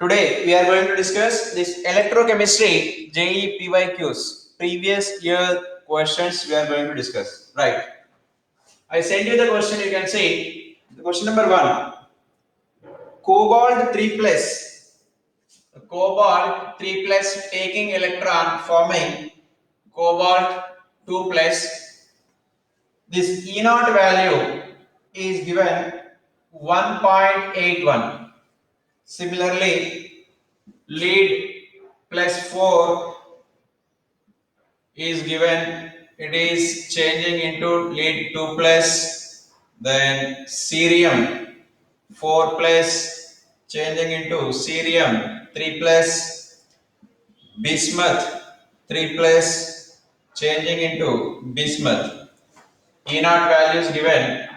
Today we are going to discuss this electrochemistry JEE PYQs. Previous year questions we are going to discuss. Right. I send you the question. You can see the question number 1. Cobalt 3 plus. Cobalt 3 plus taking electron forming cobalt 2 plus. This E naught value is given 1.81. Similarly, lead plus 4 is given, it is changing into lead 2 plus, then cerium 4 plus changing into cerium 3 plus, bismuth 3 plus changing into bismuth. E naught values given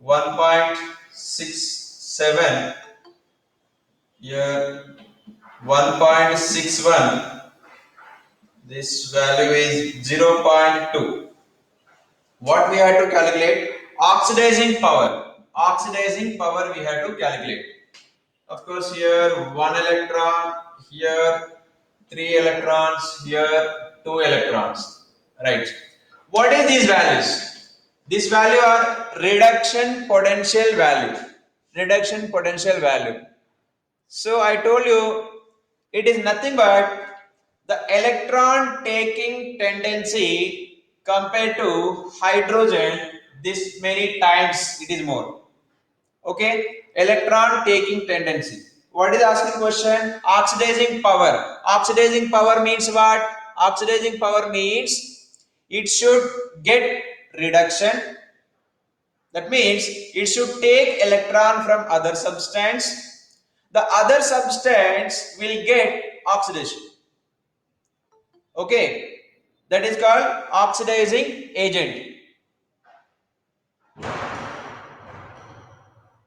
1.67, here 1.61, this value is 0.2. What we have to calculate? Oxidizing power. Oxidizing power we have to calculate. Of course, here 1 electron, here 3 electrons, here 2 electrons. Right. What is these values? This value are reduction potential value. Reduction potential value. So I told you it is nothing but the electron taking tendency compared to hydrogen, this many times it is more. Okay, electron taking tendency. What is asking question? Oxidizing power. Oxidizing power means what? Oxidizing power means it should get reduction. That means it should take electron from other substance. The other substance will get oxidation. Okay, that is called oxidizing agent.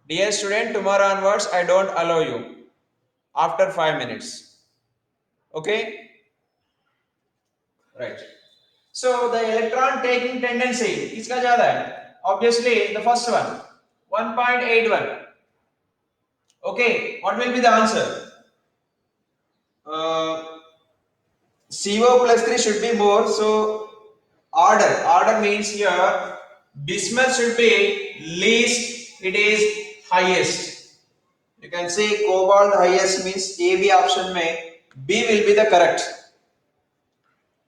Dear student, tomorrow onwards I don't allow you after 5 minutes. Okay, right. So the electron taking tendency किसका ज़्यादा है? Obviously the first one 1.81. Okay, what will be the answer? CO plus 3 should be more, so order means here bismuth should be least, it is highest. You can say cobalt highest means AB option may B will be the correct.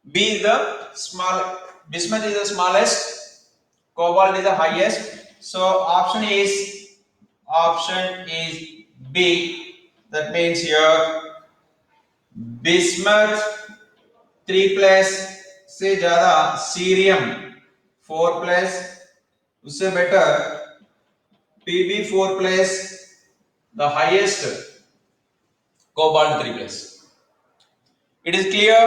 B is the small, bismuth is the smallest, cobalt is the highest. So option is B. That means here bismuth 3 plus से ज्यादा cerium 4 plus, उससे better Pb4 plus, the highest cobalt 3 plus. It is clear?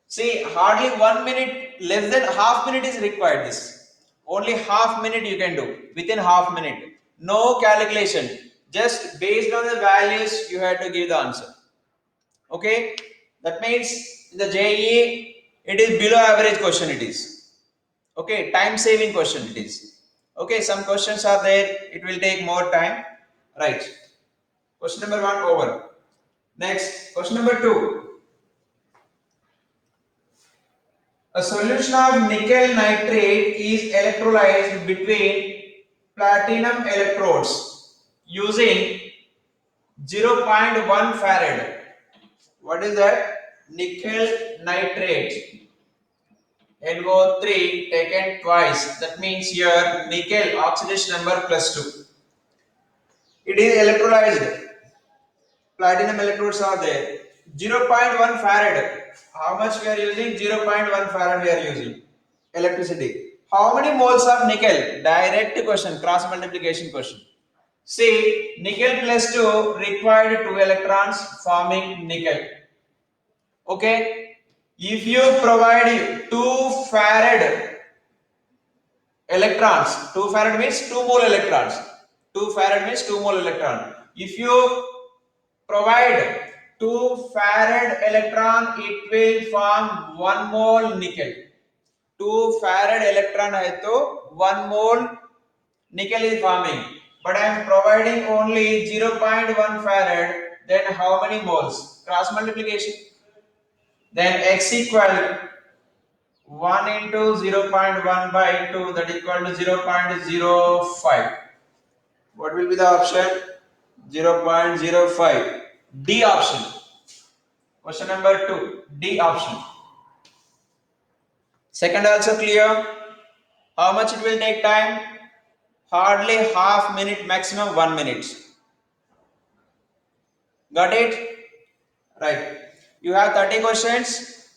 See, hardly 1 minute, less than half minute is required. This only half minute you can do, within half minute. No calculation, just based on the values you have to give the answer. Okay, that means in the JEE it is below average question. It is okay, time saving question it is. Okay, some questions are there, it will take more time. Right, question number 1 over. Next, question number 2. A solution of nickel nitrate is electrolyzed between platinum electrodes using 0.1 farad. What is that? Nickel nitrate NO3 taken twice. That means here nickel oxidation number +2. It is electrolyzed. Platinum electrodes are there. 0.1 farad. How much we are using? 0.1 farad we are using. Electricity. How many moles of nickel? Direct question, cross multiplication question. See, nickel +2 required 2 electrons forming nickel. Okay, if you provide 2 farad electrons, 2 farad means 2 mole electrons. 2 farad means 2 mole electron. If you provide 2 farad electron, it will form 1 mole nickel. 2 farad electron है तो 1 mole nickel is forming. but I am providing only 0.1 farad, then how many moles? Cross multiplication. Then x equal 1 into 0.1 by 2, that equal to 0.05. What will be the option? 0.05. D option. Question number 2. D option. Second also clear. How much it will take time? Hardly half minute, maximum 1 minute. Got it? Right. You have 30 questions.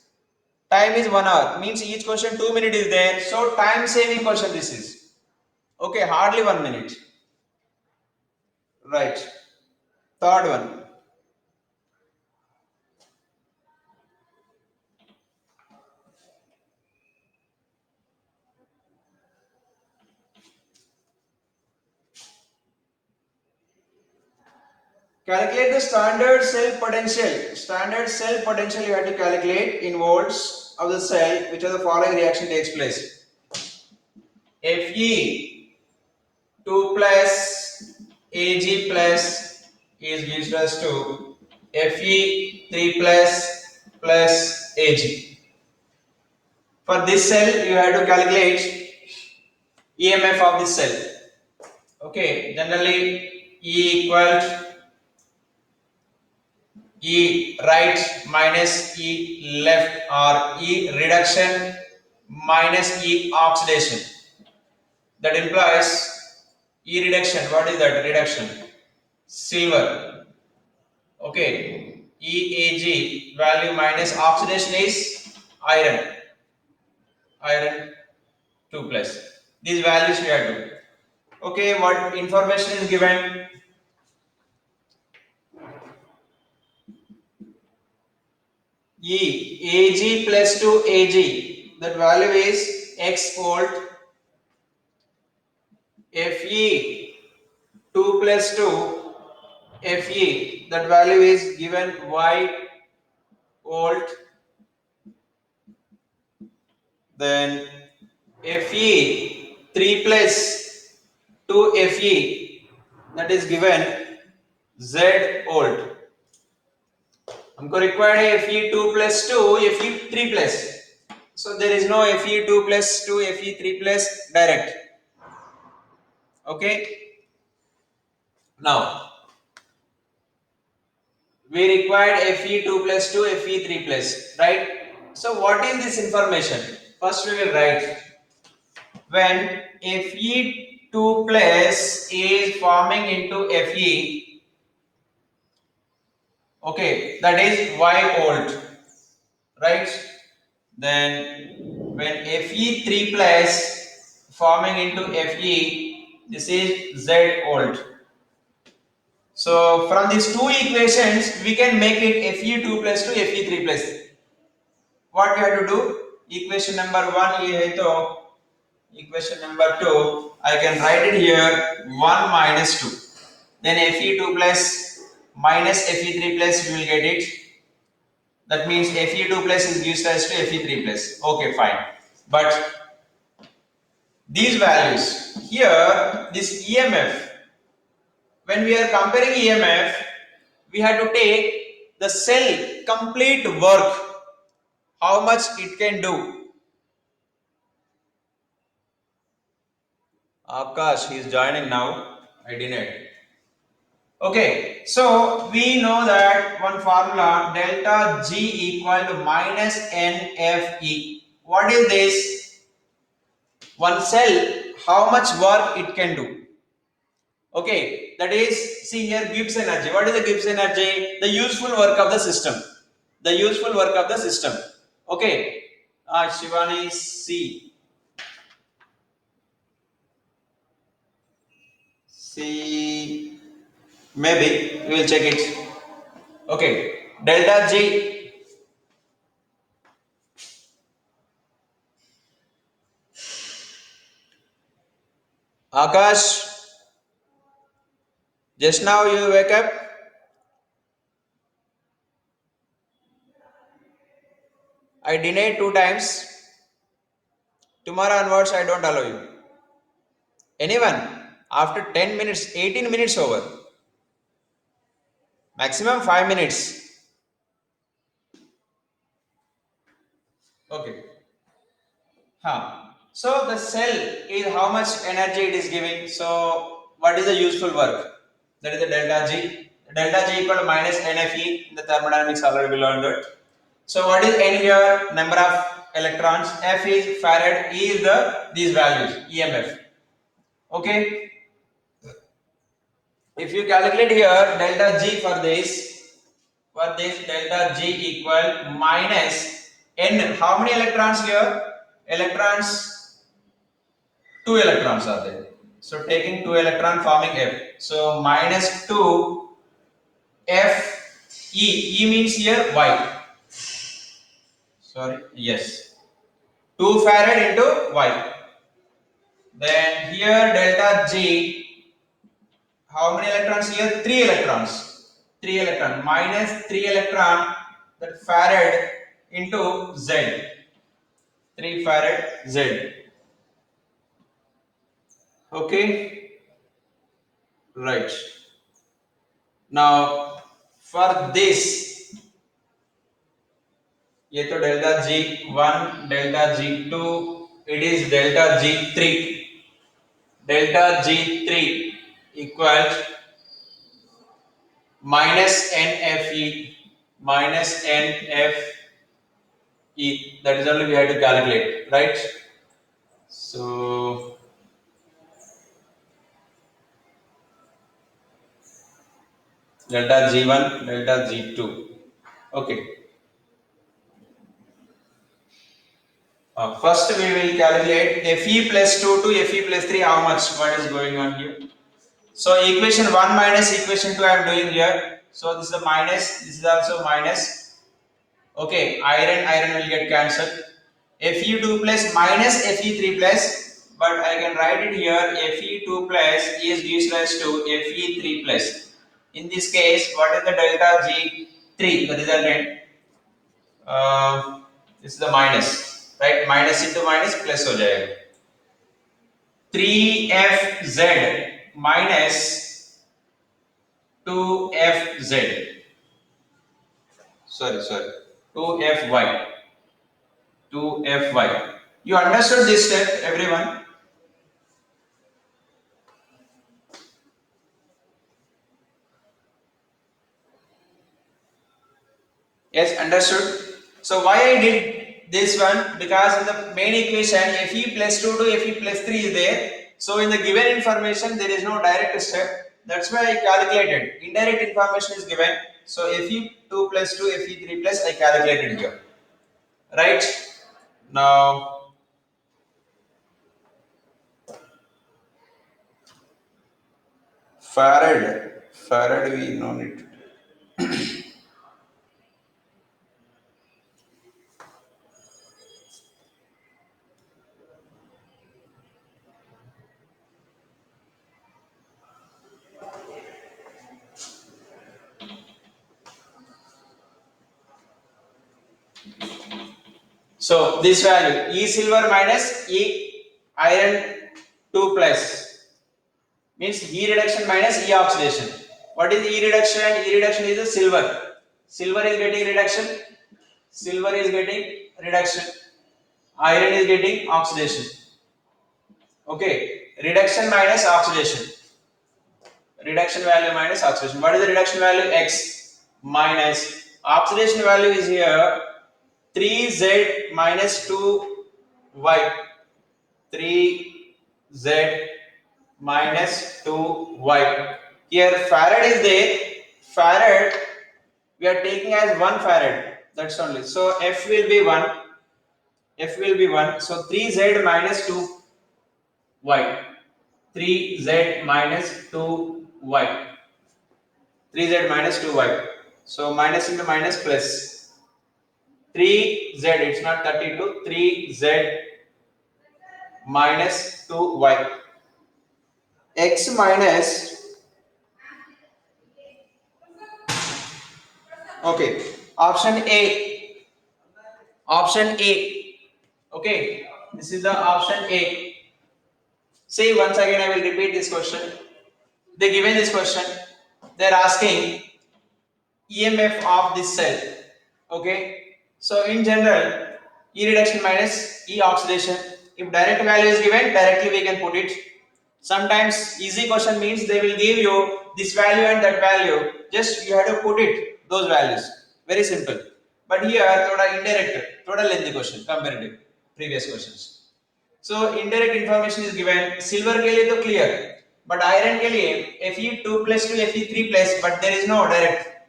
Time is 1 hour. Means each question 2 minutes is there. So time saving question this is. Okay, hardly 1 minute. Right. Third one. Calculate the standard cell potential. Standard cell potential you have to calculate in volts of the cell, which are the following reaction takes place. Fe2 plus Ag plus is gives us to Fe3 plus Ag. For this cell, you have to calculate EMF of this cell. Okay, generally E equal E right minus E left, or E reduction minus E oxidation. That implies E reduction. What is that reduction? Silver. Okay. EAG value minus oxidation is iron. Iron 2 plus. These values we have to. Okay, what information is given? Ag plus 2 Ag, that value is x volt. Fe2 plus 2 Fe, that value is given y volt. Then Fe3 plus 2 Fe, that is given z volt. हमको required है Fe2 plus 2 Fe3 plus. So there is no Fe2 plus 2 Fe3 plus direct. Okay. Now we required Fe2 plus 2 Fe3 plus, right? So what is this information? First we will write when Fe2 plus is forming into Fe, okay, that is Y volt, right? Then when Fe3 plus forming into Fe, this is Z volt. So from these two equations, we can make it Fe2 plus to Fe3 plus. What we have to do? Equation number 1 ये है तो equation number 2 I can write it here 1 minus 2. Then Fe2 plus minus Fe3 plus we will get it. That means Fe2 plus is gives rise to Fe3 plus. Okay, fine. But these values here, this EMF, when we are comparing EMF, we have to take the cell complete work, how much it can do. Akash, he is joining now. I denied. Okay, so we know that one formula delta G equal to minus NFE. What is this? One cell, how much work it can do. Okay, that is, see here Gibbs energy. What is the Gibbs energy? The useful work of the system. The useful work of the system. Okay, Shivani C. C. Maybe we will check it. Okay, delta G. Akash, just now you wake up. I denied 2 times. Tomorrow onwards, I don't allow you. Anyone? After 10 minutes, 18 minutes over. Maximum 5 minutes. Okay. So the cell is how much energy it is giving. So what is the useful work? That is the delta G. Delta G equal to minus NFE. In the thermodynamics already we learned that. So what is N here? Number of electrons. F is farad. E is these values. EMF. Okay. If you calculate here delta G for this delta G equal minus N. How many electrons here? Electrons, two electrons are there. So taking two electron forming F. So minus 2 F E. E means here Y. Sorry, yes. 2 farad into Y. Then here delta G, how many electrons here? 3 electrons. 3 electron minus 3 electron that farad into Z. 3 farad Z. Okay, right. Now for this, ये तो delta G1, delta G2, it is delta G3. Delta G3 equals minus NFE, minus NFE. That is only we have to calculate, right? So delta G1, delta G2. Okay. First we will calculate Fe plus 2 to Fe plus 3. How much? What is going on here? So equation 1 minus equation 2 I am doing here. So this is a minus. This is also minus. Okay. Iron will get cancelled. Fe2 plus minus Fe3 plus. But I can write it here. Fe2 plus is gives rise to Fe3 plus. In this case, what is the delta G3? The resultant. This is the minus, right? Minus into minus plus हो जाएगा. 3FZ minus 2FZ. Sorry. 2FY. 2FY. You understood this step, everyone? Yes, understood. So why I did this one? Because in the main equation Fe plus 2 to Fe plus 3 is there. So in the given information there is no direct step. That's why I calculated. Indirect information is given. So Fe2 plus 2, Fe3 plus I calculated here. Right? Now Farad we no need. So this value E silver minus E iron 2 plus means E reduction minus E oxidation. What is E reduction? E reduction is the silver. Silver is getting reduction. Silver is getting reduction. Iron is getting oxidation. Okay. Reduction minus oxidation. Reduction value minus oxidation. What is the reduction value? X minus oxidation value is here 3Z minus 2Y. 3Z minus 2Y. Here farad is there. Farad we are taking as 1 farad. That's only. So F will be 1. F will be 1. So 3Z minus 2Y. 3Z minus 2Y. 3Z minus 2Y. So minus into minus plus. 3Z, it's not 32. 3Z minus 2Y. X minus. Okay. Option A. Option A. Okay. This is the option A. See, once again I will repeat this question. They given this question. They are asking EMF of this cell. Okay. So in general, E reduction minus E oxidation. If direct value is given, directly we can put it. Sometimes easy question means they will give you this value and that value. Just you have to put it those values. Very simple. But here thoda indirect, thoda lengthy question comparative previous questions. So indirect information is given. Silver के लिए तो clear, but iron के लिए Fe2 plus to Fe3 plus, but there is no direct.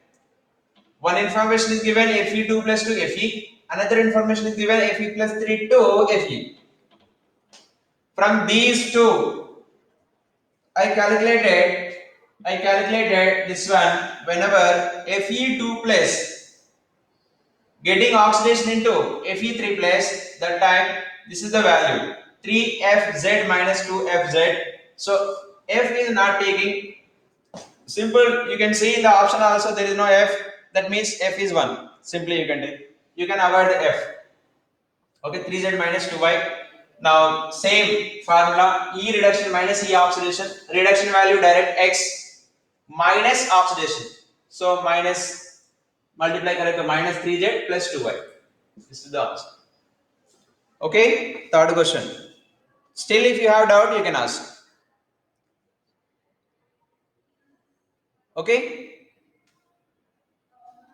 One information is given Fe2 plus to Fe. Another information is given Fe plus 3 to Fe. From these two, I calculated this one. Whenever Fe2 plus getting oxidation into Fe3 plus, that time this is the value 3Fz minus 2Fz. So F is not taking. Simple, you can see in the option also there is no F. That means F is 1. Simply you can take. You can avoid the F. Okay, 3Z minus 2Y. Now same formula, E reduction minus E oxidation. Reduction value direct X minus oxidation. So minus multiply correct to minus 3Z plus 2Y. This is the answer. Okay, third question. Still if you have doubt you can ask. Okay,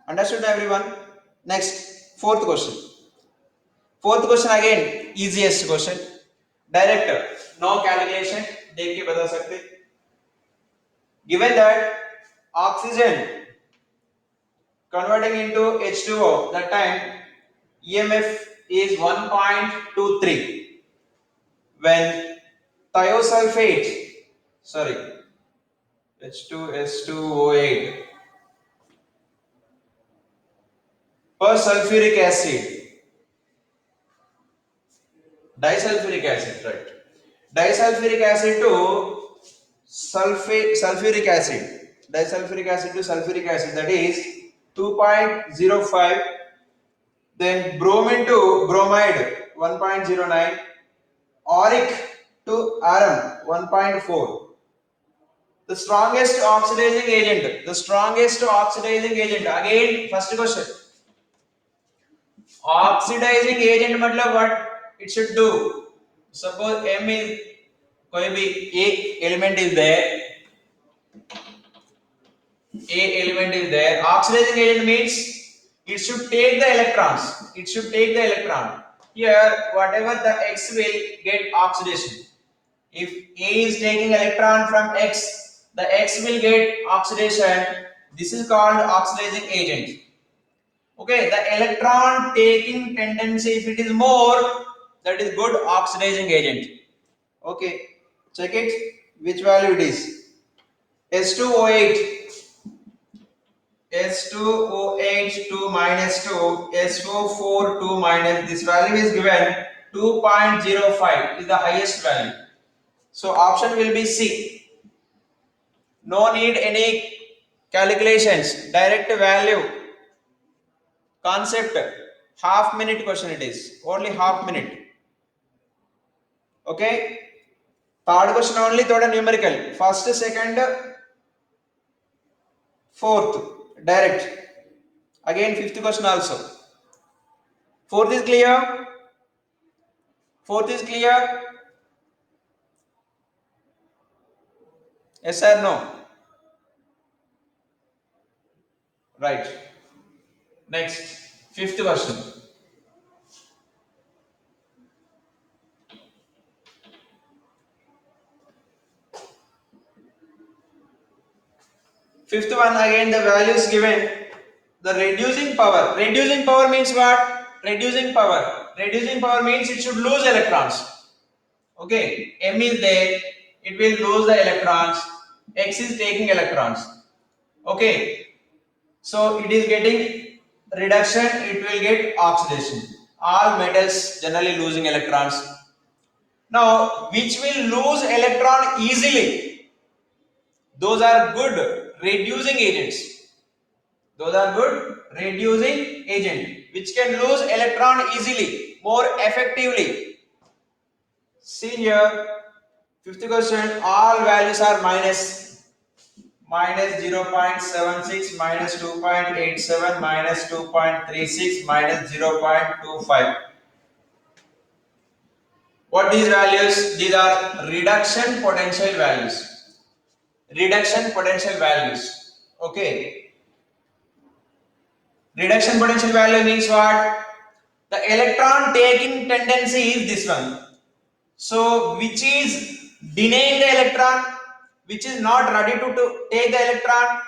understood everyone? Next, fourth question. Fourth question again easiest question. Direct, no calculation, देख के बता सकते. Given that oxygen converting into H2O, that time EMF is 1.23. When thiosulfate, sorry, H2S2O8 per sulfuric acid, disulfuric acid, right? Disulfuric acid to sulfuric acid, disulfuric acid to sulfuric acid, that is 2.05. Then bromine to bromide 1.09, auric to arum 1.4. The strongest oxidizing agent. Again, first question. Oxidizing agent मतलब what it should do? Suppose M is कोई भी एक element is there. Oxidizing agent means it should take the electrons. Here, whatever the X will get oxidation. If A is taking electron from X, the X will get oxidation. This is called oxidizing agent. Okay, the electron taking tendency, if it is more, that is good oxidizing agent. Okay, check it. Which value it is? S2O8. S2OH 2 minus 2, SO4 2 minus, this value is given 2.05 is the highest value. So option will be C. No need any calculations, direct value. Concept, half minute question it is, only half minute. Okay, third question only thoda numerical, first, second, fourth, direct. Again fifth question also. Fourth is clear? Yes or no? Right. Next, fifth question. Fifth one, again the values given. The reducing power. Reducing power means what? Reducing power means it should lose electrons. Okay, M is there, it will lose the electrons. X is taking electrons. Okay, so it is getting reduction, it will get oxidation. All metals generally losing electrons. Now, which will lose electron easily? Those are good reducing agents. Which can lose electron easily, more effectively. See here, Fifth question, all values are minus 0.76, minus 2.87, minus 2.36, minus 0.25. What these values? These are reduction potential values. Reduction potential values. Okay. Reduction potential value means what? The electron taking tendency is this one. So, which is denying the electron, which is not ready to take the electron,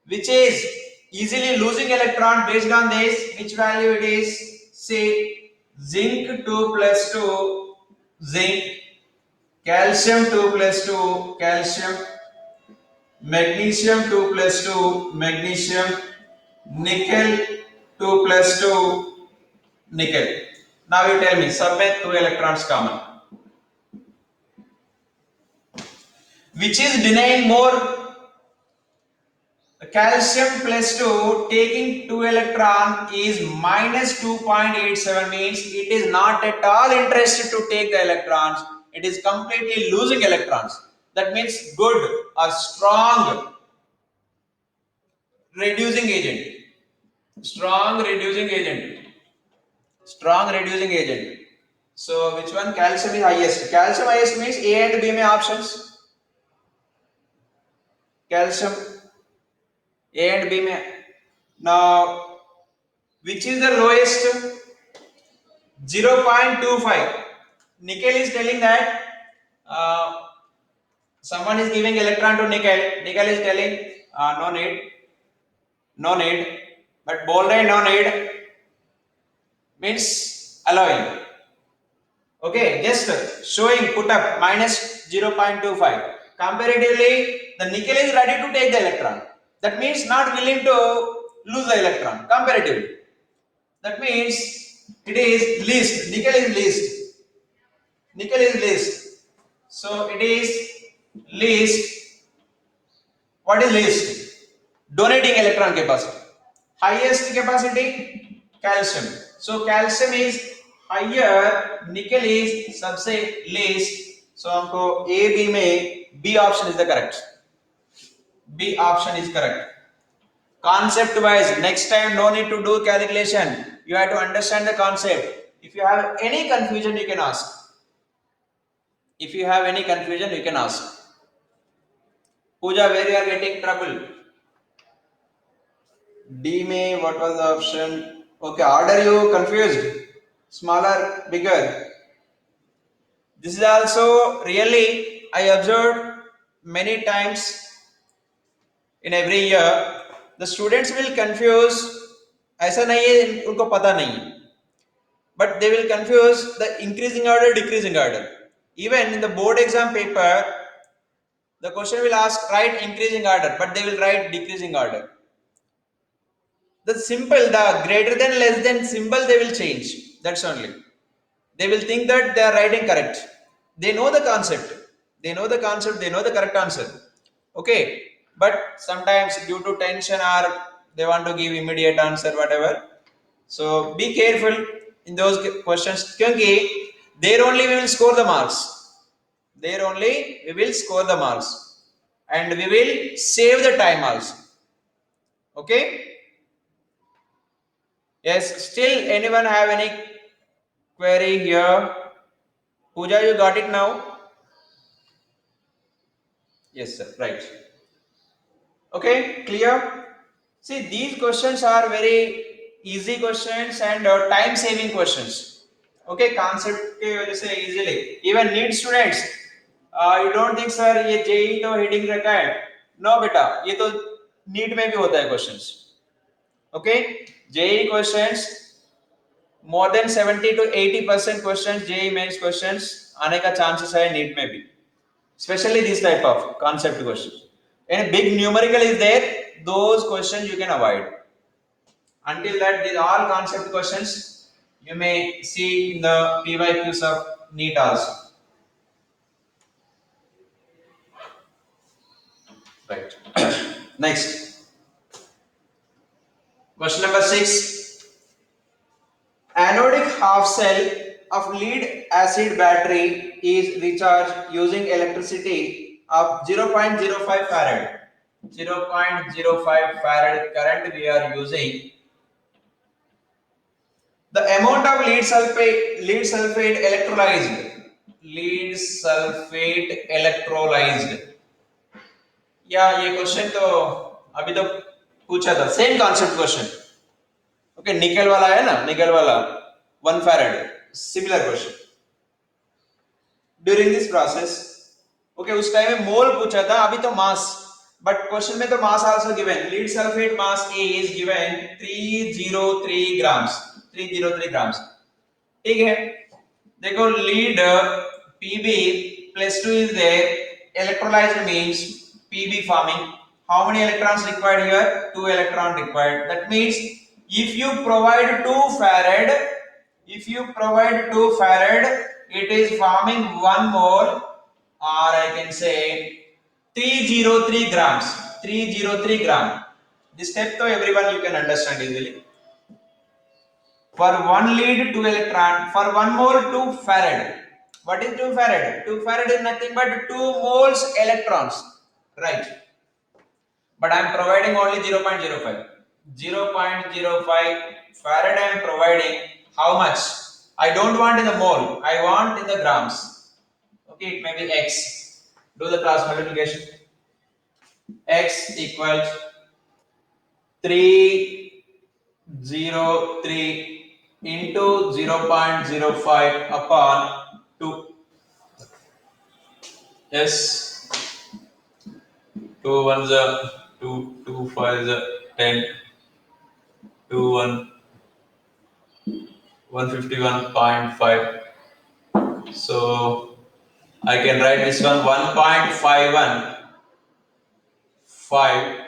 which is easily losing electron. Based on this, which value it is? Say zinc 2 plus 2, zinc, calcium 2 plus 2, calcium, magnesium 2 plus 2, magnesium, nickel 2 plus 2, nickel. Now you tell me, submit 2 electrons common. Which is denying more? Calcium plus 2 taking 2 electron is minus 2.87, means it is not at all interested to take the electrons. It is completely losing electrons. That means good or strong reducing agent. Strong reducing agent. Strong reducing agent. So which one? Calcium is highest. Calcium highest means A and B may options. Calcium A and B may. Now which is the lowest? 0.25. Nickel is telling that someone is giving electron to nickel. Nickel is telling no need, no need. But bolded no need means allowing. Okay, just showing put up minus 0.25. Comparatively, the nickel is ready to take the electron. That means not willing to lose the electron. Comparatively, that means it is least. Nickel is least. Nickel is least. So it is least. What is least? Donating electron capacity. Highest capacity, calcium. So calcium is higher, nickel is सबसे least. So हमको A B में B option is the correct. B option is correct. Concept wise, next time no need to do calculation. You have to understand the concept. If you have any confusion, you can ask. If you have any confusion, you can ask. Pooja, where you are getting trouble? D may, what was the option? Okay, order you confused. Smaller, bigger. This is also really I observed many times in every year. The students will confuse. ऐसा नहीं है उनको पता नहीं है. But they will confuse the increasing order, decreasing order. Even in the board exam paper, the question will ask write increasing order, but they will write decreasing order. The symbol, the greater than less than symbol, they will change. That's only. They will think that they are writing correct. They know the concept. They know the concept. They know the correct answer. Okay. But sometimes due to tension or they want to give immediate answer, whatever. So be careful in those questions. Because there only we will score the marks. There only we will score the marks. And we will save the time also. Okay. Yes. Still anyone have any query here? Pooja, you got it now? Yes, sir. Right. Okay, clear? See, these questions are very easy questions and time saving questions. Okay, concept के वजह से easily. Even NEET students, you don't think sir ये JEE तो heading रखा है? No बेटा, ये तो NEET में भी होता है questions. Okay, JEE questions more than 70 to 80% questions JEE mains questions आने का chances है NEET में भी. Especially this type of concept questions. And big numerical is there, those questions you can avoid. Until that, these all concept questions you may see in the PYQs of NEET also. Right. Next. Question number 6. Anodic half cell of lead acid battery is recharged using electricity of 0.05 farad. 0.05 farad current we are using. The amount of lead sulfate electrolyzed. या ये question तो अभी तो पूछा था, same concept question. Okay, निकल वाला है ना, निकल वाला 1 farad, similar question. During this process, okay, उस टाइम में मोल पूछा था, अभी तो मास, बट क्वेश्चन में तो mass also given. Lead sulphate mass is given 303 grams. 303 grams. ठीक है, देखो lead Pb plus 2 is there. Electrolyzed means Pb forming. How many electrons required here? 2 electron required. That means if you provide 2 farad, it is forming 1 mole, or I can say 303 grams. 303 gram. This step to everyone you can understand easily. For 1 lead 2 electron, for 1 mole 2 farad. What is 2 farad? 2 farad is nothing but 2 moles electrons, right? But I am providing only 0.05. 0.05 farad I am providing. How much? I don't want in the mole, I want in the grams. Okay, it may be x. Do the cross multiplication. X equals 303 into 0.05 upon 2. Yes, 2 ones are 2, 2 5s are 10, 2 1 151.5. So I can write this one 1.515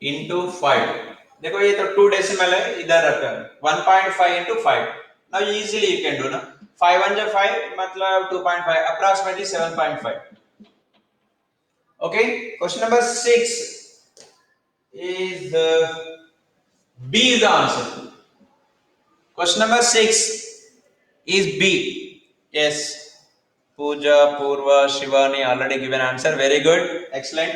into 5. देखो ये तो 2 decimal है, इधर रखा है. 1.5 into 5. Now easily you can do ना. 5 1 जा 5 मतलब 2.5, approximately 7.5. Okay, question number 6 is B is the answer. Question number 6 is B. Yes, Pooja, Purva, Shivani already given answer. Very good, excellent.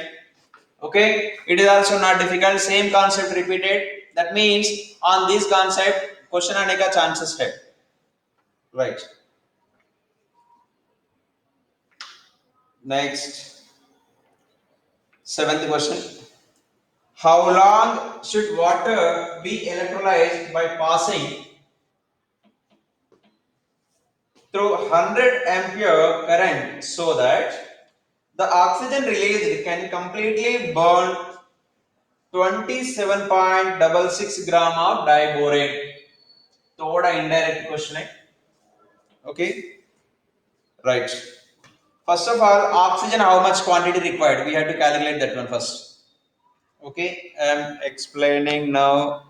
Okay, it is also not difficult. Same concept repeated. That means on this concept question आने का chances है. Right. Next, 7th question. How long should water be electrolyzed by passing through 100 ampere current so that the oxygen released can completely burn 27.66 gram of diborane? थोड़ा indirect question है. Okay, right. First of all, oxygen, how much quantity required? We have to calculate that one first. Okay, I am explaining now.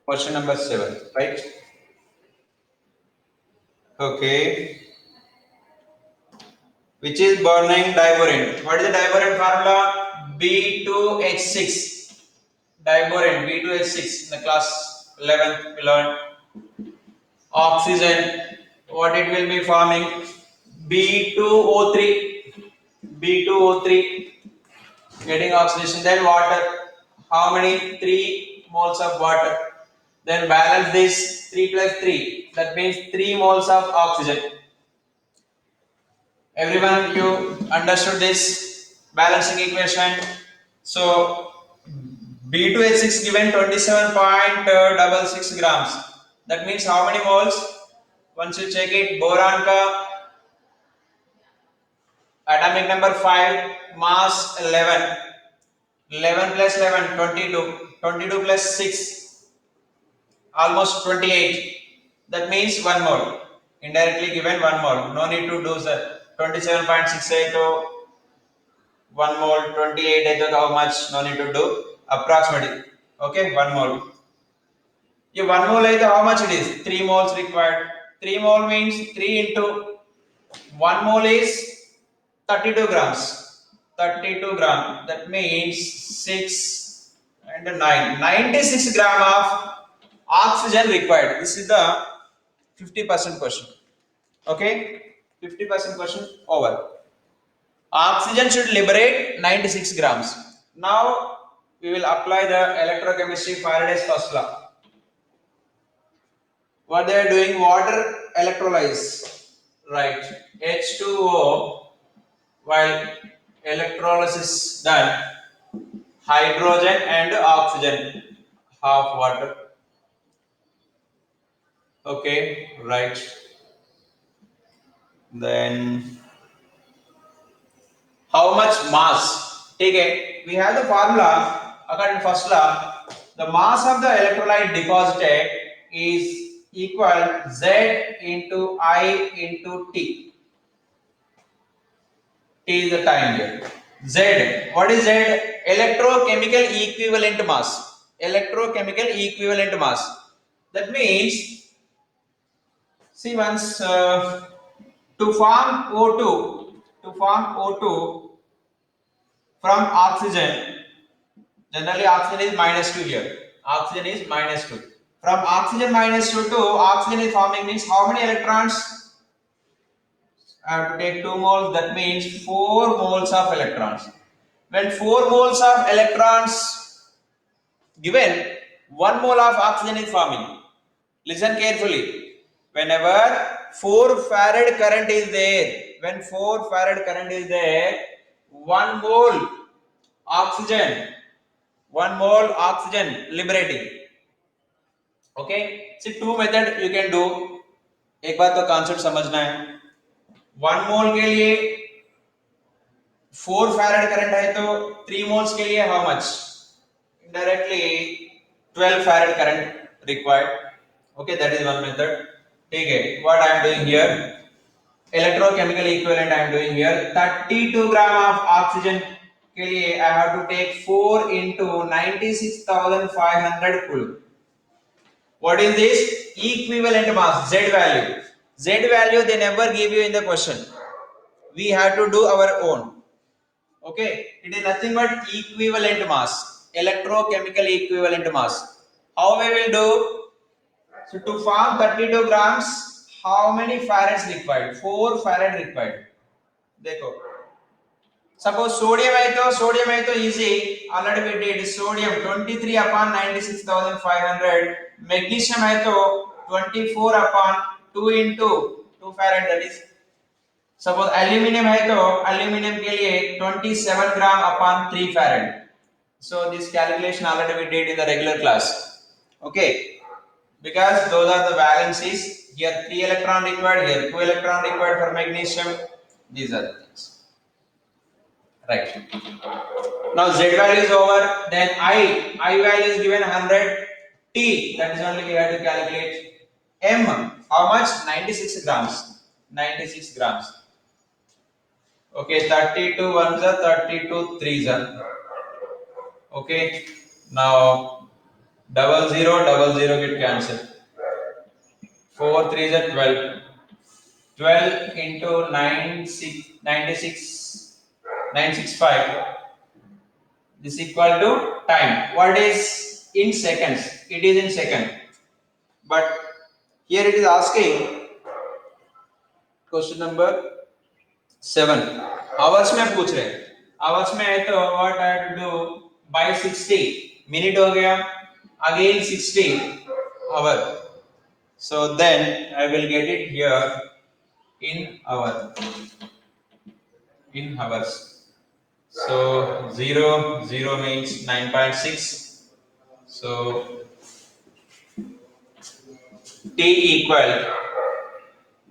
Question number 7, right? Okay, which is burning diborane. What is the diborane formula? B2H6. Diborane B2H6 in the class 11th we learned. Oxygen, what it will be forming? B2O3. B2O3 getting oxidation. Then water, how many? 3 moles of water. Then balance this 3 plus 3, that means 3 moles of oxygen. Everyone, you understood this balancing equation? So B2H6 given 27.66 grams. That means how many moles? Once you check it, boron ka atomic number 5, mass 11. 11 plus 11, 22. 22 plus 6, almost 28. That means 1 mole. Indirectly given 1 mole. No need to do sir. 27.68 to 1 mole. 28 is how much? No need to do. Approximately. Okay, 1 mole. If 1 mole is how much it is? 3 moles required. 3 mole means 3 into 1 mole is 32 grams. 32 gram. That means 6 and 9. 96 gram of Oxygen required. This is the 50% question. Okay, 50% question over. Oxygen should liberate 96 grams. Now we will apply the electrochemistry Faraday's first law. What they are doing? Water electrolyze, right? H2O, while electrolysis done, hydrogen and oxygen, half water. Okay, right. Then how much mass? Okay, we have the formula according to first law. The mass of the electrolyte deposited is equal Z into I into T. T is the time here. Z. What is Z? Electrochemical equivalent mass. Electrochemical equivalent mass. That means, see once to form O2 from oxygen. Generally, oxygen is -2 here. Oxygen is -2. From oxygen -2 to oxygen is forming means how many electrons? I have to take 2 moles. That means 4 moles of electrons. When 4 moles of electrons given, 1 mole of oxygen is forming. Listen carefully. Whenever 4 farad current is there, when 4 farad current is there, 1 mole oxygen, 1 mole oxygen liberating. Okay, see two method you can do. एक बात तो concept समझना है. 1 मोल के लिए 4 farad current है तो 3 moles के लिए how much? Indirectly 12 farad current required. Okay, that is one method. ठीक है. What I am doing here? Electrochemical equivalent I am doing here. 32 gram of oxygen के लिए I have to take 4 into 96,500 coulomb. What is this? Equivalent mass, Z value. Z value they never give you in the question. We have to do our own. Okay, it is nothing but equivalent mass, electrochemical equivalent mass. How we will do? So to form 32 grams, how many farads required? 4 farad required. देखो. Suppose sodium है तो easy. Already we did sodium 23 upon 96,500. Magnesium है तो 24 upon 2 into 2 farad, that is. Suppose aluminium है तो aluminium के लिए 27 gram upon 3 farad. So this calculation already we did in the regular class. Okay, because those are the valencies. Here 3 electron required, here 2 electron required for magnesium. These are the things. Right. Now Z value is over. Then I value is given 100. T, that is only we have to calculate. M, how much? 96 grams. 96 grams. Okay, 32 ones are 32 threes are. Okay. Now double zero get cancelled. 4 threes are 12. 12 into 965. This is equal to time. What is in seconds? It is in second. But here it is asking question number 7. Hours में पूछ रहे. Hours में है तो what I have to do by 60. Minute हो गया. Again 60 hour. So then I will get it here in hour. In hours. So 0 means 9.6. So T equal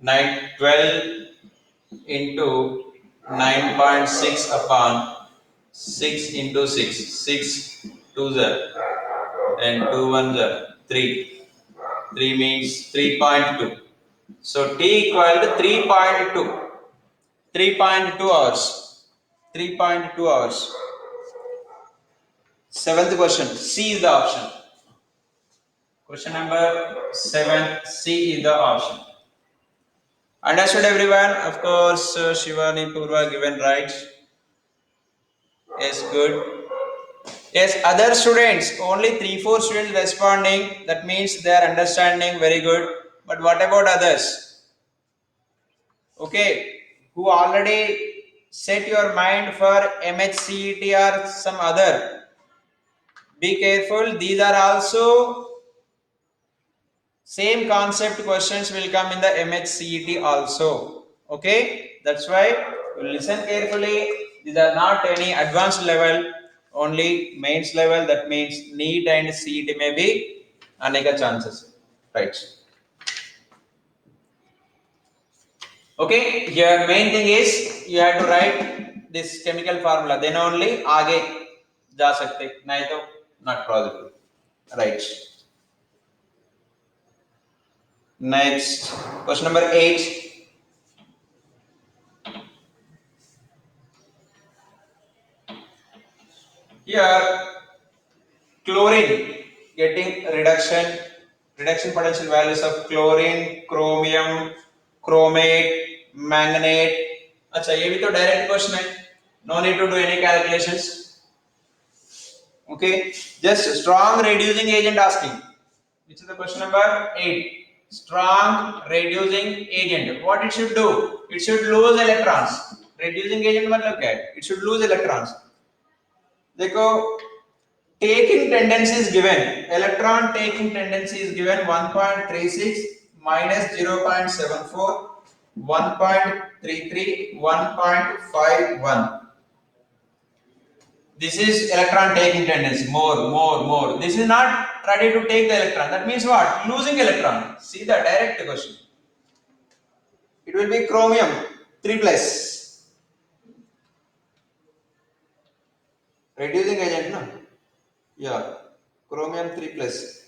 12 into 9.6 upon 6 into 6. 6 2s are and 2 1s are 3. 3 means 3.2. So T equal to 3.2. 3.2 hours. 3.2 hours. 7th question. C is the option. Question number 7. C is the option. Understood everyone? Of course, Shivani Purva given right. Yes, good. Yes, other students, only 3-4 students responding. That means they are understanding very good. But what about others? Okay, who already set your mind for MHCET or some other. Be careful. These are also same concept questions will come in the MHCET also. Okay, that's why you listen carefully. These are not any advanced level, only mains level. That means NEET and CET may be aneka chances. Right. Okay, here main thing is you have to write this chemical formula. Then only आगे जा सकते. नहीं तो not possible. Right. Next, question number 8. Here, chlorine getting reduction potential values of chlorine, chromium, chromate, manganate. अच्छा ये भी तो direct question है. No need to do any calculations. Okay, just strong reducing agent asking. Which is the question number 8. Strong reducing agent. What it should do? It should lose electrons. Reducing agent मतलब क्या है? It should lose electrons. देखो taking tendency is given. Electron taking tendency is given 1.36 minus 0.74, 1.33, 1.51. This is electron taking tendency. More. This is not ready to take the electron. That means what? Losing electron. See the direct question. It will be chromium 3 plus. Reducing agent, no? Yeah. Chromium 3 plus.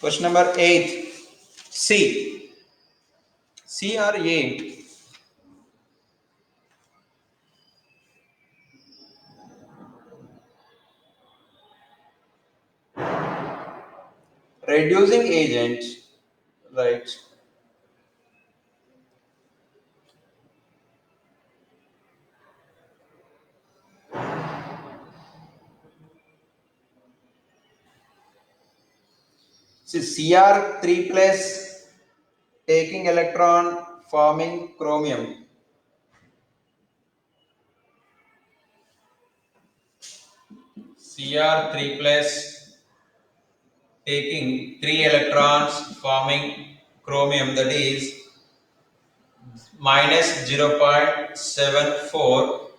Question number 8. C. C or A? Reducing agent, right? See, Cr3 plus taking electron forming chromium. Cr3 plus taking 3 electrons forming chromium, that is minus 0.74.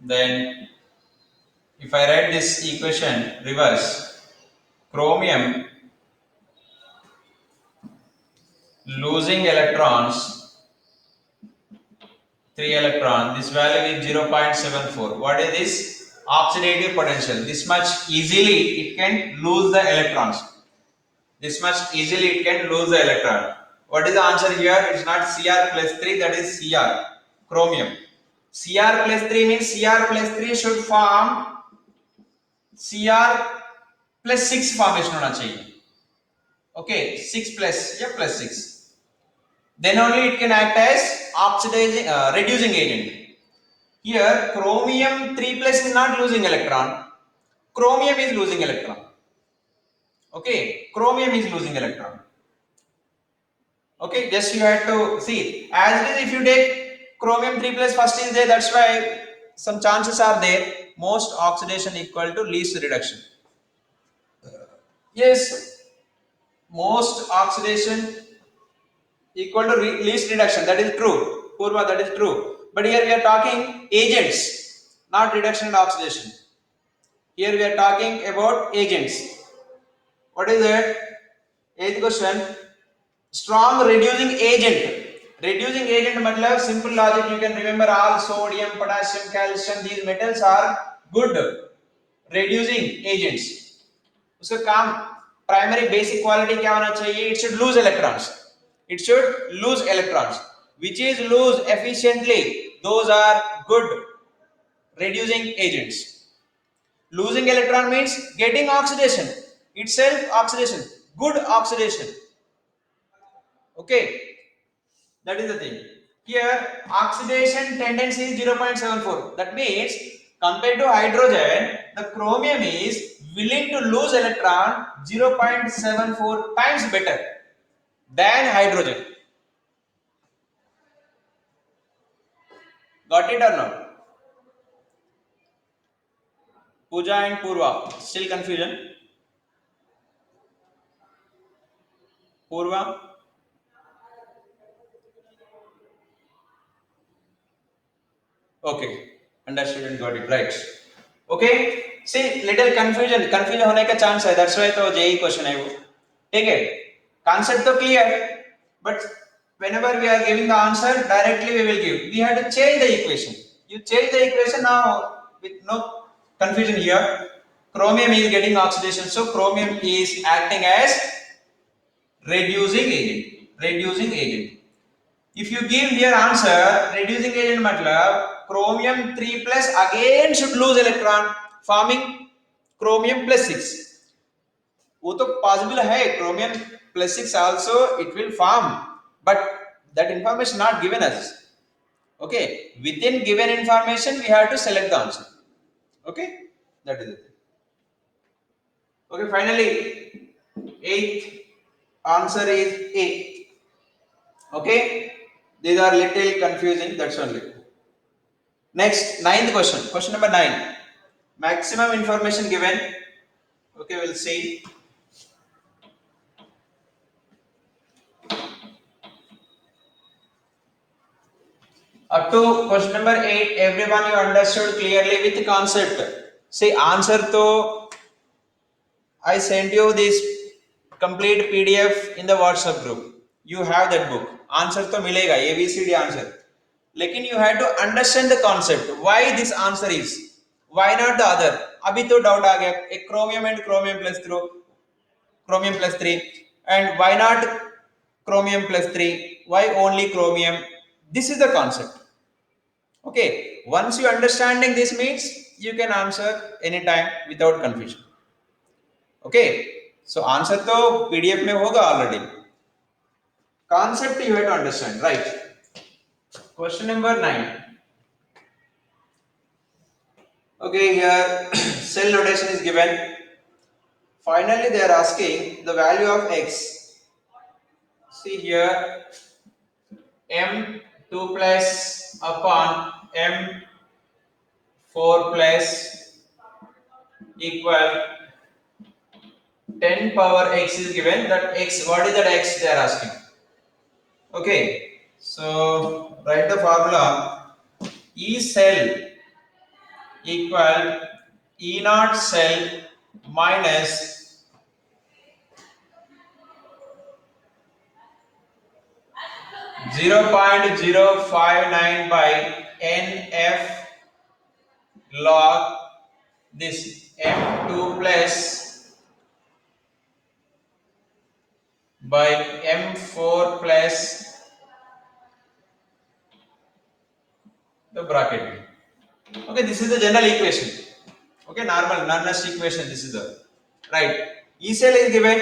Then if I write this equation reverse, chromium losing electrons, 3 electron, this value is 0.74. What is this? Oxidative potential. This much easily it can lose the electrons. This much easily it can lose the electron. What is the answer here? It's not Cr plus 3, that is Cr, chromium. Cr plus 3 means Cr plus 3 should form Cr plus 6 formation होना चाहिए. Okay, 6 plus, yeah, plus 6. Then only it can act as oxidizing, reducing agent. Here, chromium 3 plus is not losing electron. Chromium is losing electron. Okay, chromium is losing electron. Okay, just you have to see. As it is, if you take chromium 3 plus first is there, that's why some chances are there. Most oxidation equal to least reduction. Yes, most oxidation equal to least reduction. That is true. Purva, that is true. But here we are talking agents, not reduction and oxidation. Here we are talking about agents. What is it? Eighth question. Strong reducing agent. Reducing agent matlab simple logic, you can remember all sodium, potassium, calcium, these metals are good reducing agents. उसका काम primary basic quality क्या होना चाहिए? It should lose electrons. It should lose electrons. Which is lose efficiently. Those are good reducing agents. Losing electron means getting oxidation. Itself oxidation. Good oxidation. Okay. That is the thing. Here oxidation tendency is 0.74. That means compared to hydrogen, the chromium is willing to lose electron 0.74 times better than hydrogen. Got it or not? Pooja and Purva, still confusion? Purva? Okay, understood and got it right. Okay, see little confusion होने का chance है, that's why तो JEE question है वो. ठीक है, concept तो clear, but whenever we are giving the answer directly we will give. We have to change the equation. You change the equation now with no confusion here. Chromium is getting oxidation, so chromium is acting as reducing agent. Reducing agent. If you give here answer reducing agent मतलब chromium 3 plus again should lose electron forming chromium plus 6. वो तो possible है, chromium plus 6 also it will form, but that information not given us. Okay, within given information we have to select the answer. Okay, that is it. Okay, finally eighth answer is A. Okay, these are little confusing, that's only. Next, ninth question. Question number 9. Maximum information given. Okay, we'll see. Up to question number 8, everyone you understood clearly with the concept. See, answer to I sent you this complete PDF in the WhatsApp group. You have that book. Answer to मिलेगा, ABCD answer. लेकिन you have to understand the concept. Why this answer is? Why not the other? अभी तो doubt आ गया. एक chromium and chromium plus 3, and why not chromium plus 3? Why only chromium? This is the concept. Okay, once you understanding this means you can answer anytime without confusion. Okay, so answer तो PDF में होगा already. Concept you have to understand, right? Question number 9. Okay, here cell notation is given. Finally they are asking the value of x. See here, m2 plus upon m4 plus equal 10 power x is given. That x, what is that x they are asking? Okay, so write the formula. E cell equal E naught cell minus 0.059 by NF log this M2 plus by M4 plus the bracket. Okay, this is the general equation. Okay, normal non-nest equation. This is the right. E cell is given.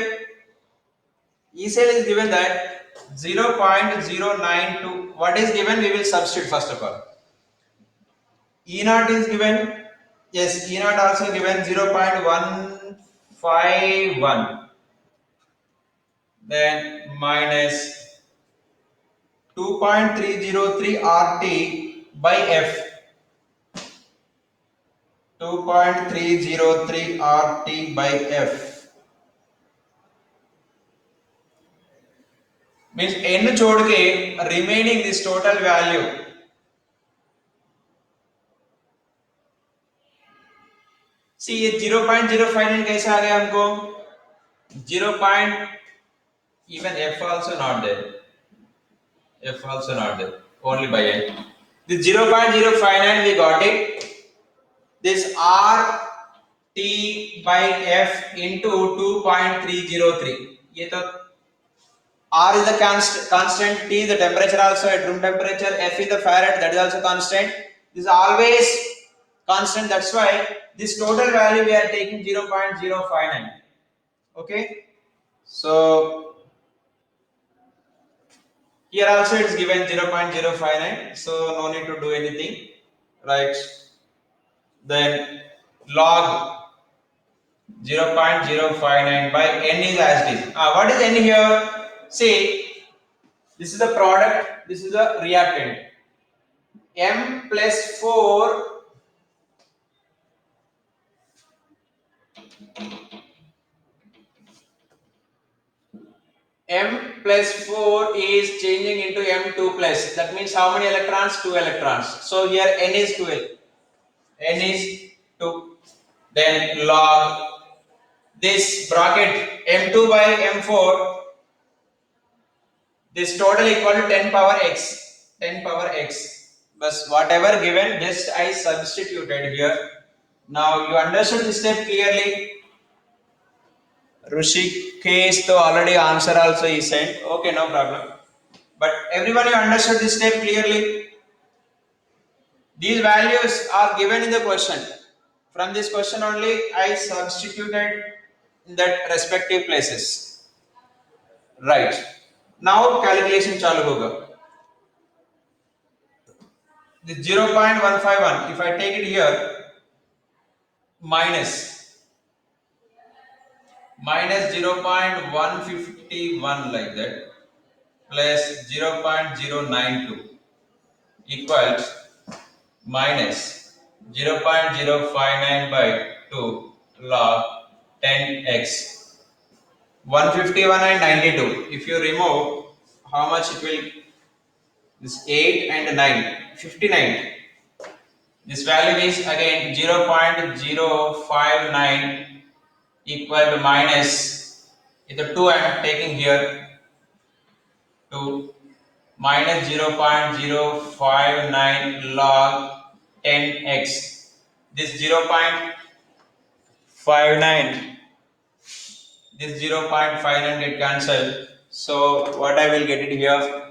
E cell is given that 0.092. What is given? We will substitute first of all. E naught is given. Yes, E naught also given 0.151. Then minus 2.303 RT by F. 2.303 RT by F. Means n छोड़ के remaining this total value. See ये 0.059 कैसे आ गया हमको? 0. Even F also not there. F also not there. Only by n. This 0.059 we got it. This R T by F into 2.303. ये तो R is the constant, T is the temperature also at room temperature, F is the farad, that is also constant. This is always constant, that's why this total value we are taking 0.059. Okay, so Here also it's given 0.059, so no need to do anything, right? Then log 0.059 by n is as it is. What is n here? See, this is the product, this is the reactant. M plus 4 M plus 4 is changing into M2 plus. That means how many electrons? 2 electrons. So here N is 12. N is 2. Then log this bracket M2 by M4. This total equal to 10 power x. 10 power x. But whatever given, just I substituted here. Now you understood this step clearly. Rushikesh, so already answer also he sent. Okay, no problem. But everyone, you understood this step clearly. These values are given in the question. From this question only, I substituted in that respective places. Right. Now calculation chalu hoga. This 0.151, if I take it here, minus 0.151 like that, plus 0.092 equals minus 0.059 by 2 log 10x. 151 and 92. If you remove, how much it will? This 8 and 9, 59. This value is again 0.059 equal to minus, the 2 I am taking here, to minus 0.059 log 10x. This 0.59, this 0.59 get cancelled. So what I will get it here?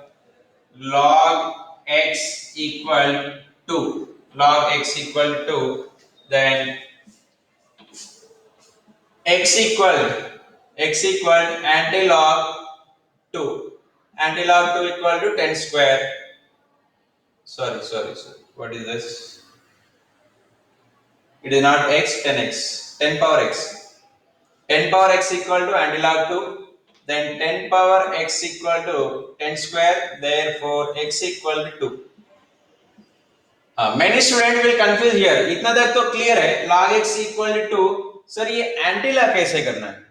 Log x equal to, then x equal anti-log 2, equal to 10 square. Sorry, what is this? It is not x, 10x, 10 power x. 10 power x equal to anti-log 2, then 10 power x equal to 10 square, therefore x equal to 2. Many students will confuse here. इतना तक तो clear है. Log x equal to 2. Sir ये anti-log कैसे करना है?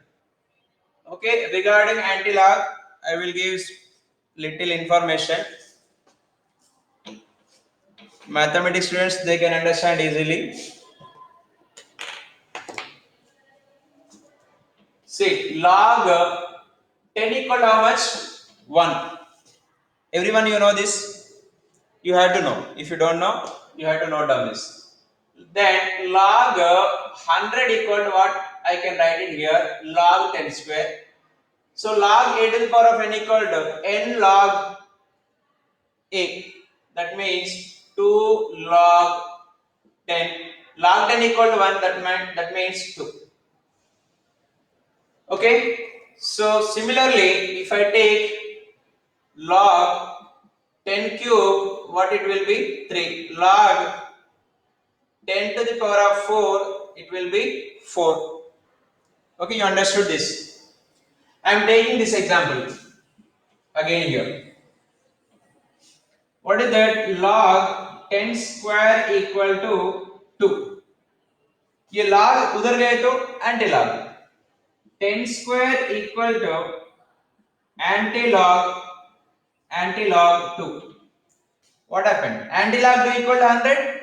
Okay, regarding anti-log, I will give little information. Mathematics students, they can understand easily. See, log 10 equal to how much? 1. Everyone, you know this? You have to know. If you don't know, you have to note down this. Then log 100 equal to what? I can write it here, log 10 square. So log a to the power of n equal to n log a. That means 2 log 10. Log 10 equal to 1, that means 2. Okay. So similarly, if I take log 10 cube, what it will be? 3. Log 10 to the power of 4, it will be 4. Okay, you understood this. I am taking this example again here. What is that? Log 10 square equal to 2. ये log उधर गए तो anti-log. 10 square equal to anti-log 2. What happened? Anti-log 2 equal to 100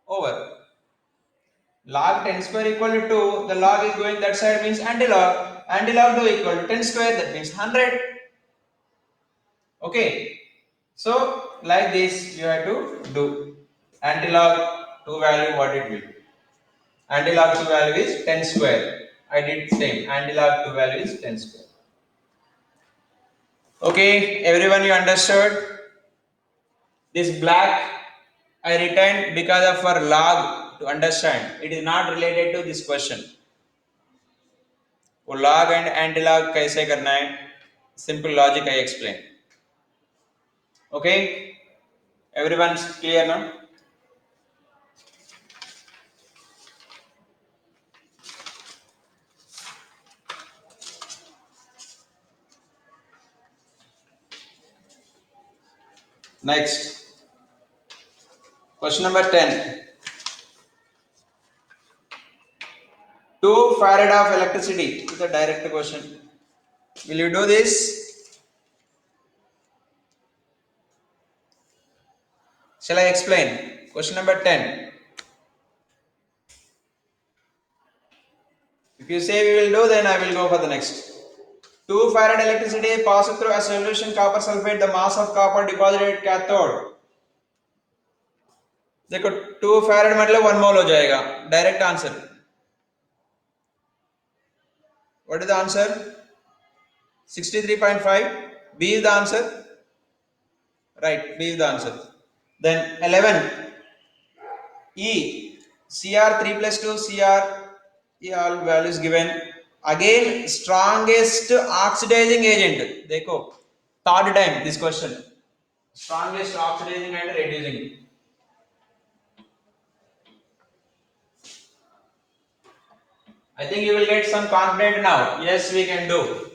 over. Log 10 square equal to 2. The log is going that side, means anti-log. Anti-log 2 equal to 10 square, that means 100. Okay. So like this you have to do. Anti-log 2 value, what it will be? Anti-log 2 value is 10 square. I did same. Anti-log 2 value is 10 square. Okay, everyone, you understood? This black I written because of our log to understand. It is not related to this question. वो log and anti-log कैसे करना है? Simple logic I explain. Okay, everyone's clear now? Next, question number 10. 2 farad of electricity is a direct question. Will you do this? Shall I explain? Question number 10. If you say we will do, then I will go for the next. 2 farad electricity passes through a solution copper sulfate. The mass of copper deposited at cathode. देखो 2 farad मतलब 1 mole हो जाएगा. Direct answer. What is the answer? 63.5. B is the answer. Right, B is the answer. Then 11. E. Cr 3 plus 2 Cr. ये all values given. Again, strongest oxidizing agent. देखो third time this question. Strongest oxidizing and reducing. I think you will get some confident now. Yes, we can do.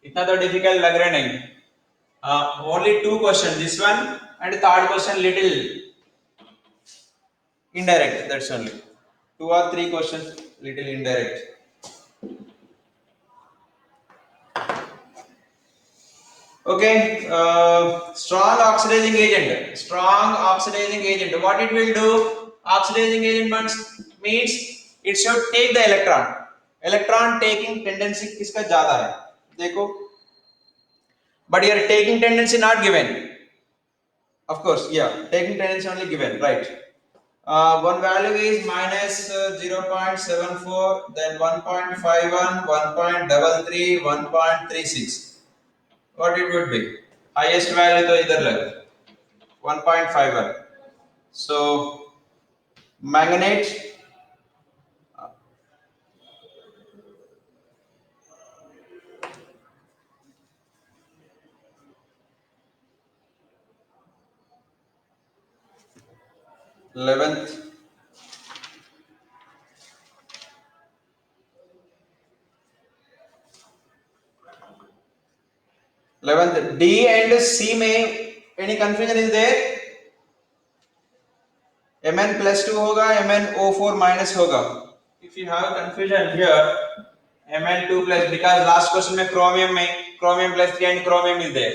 इतना तो difficult लग रहा नहीं. Only 2 questions. This one and third question little indirect. That's only 2 or 3 questions little indirect. Okay, strong oxidizing agent. Strong oxidizing agent. What it will do? Oxidizing agent means it should take the electron. Electron taking tendency किसका ज़्यादा है? देखो. But here taking tendency not given. Of course, yeah, taking tendency only given, right? One value is minus 0.74, then 1.51, 1.33, 1.36. What it would be? Highest value तो इधर लगा 1.51. So manganate eleventh. 11th D and C में any confusion is there? Mn plus 2 होगा, MnO4 minus होगा. If you have confusion here, Mn2 plus, because last question में chromium plus 3 and chromium is there.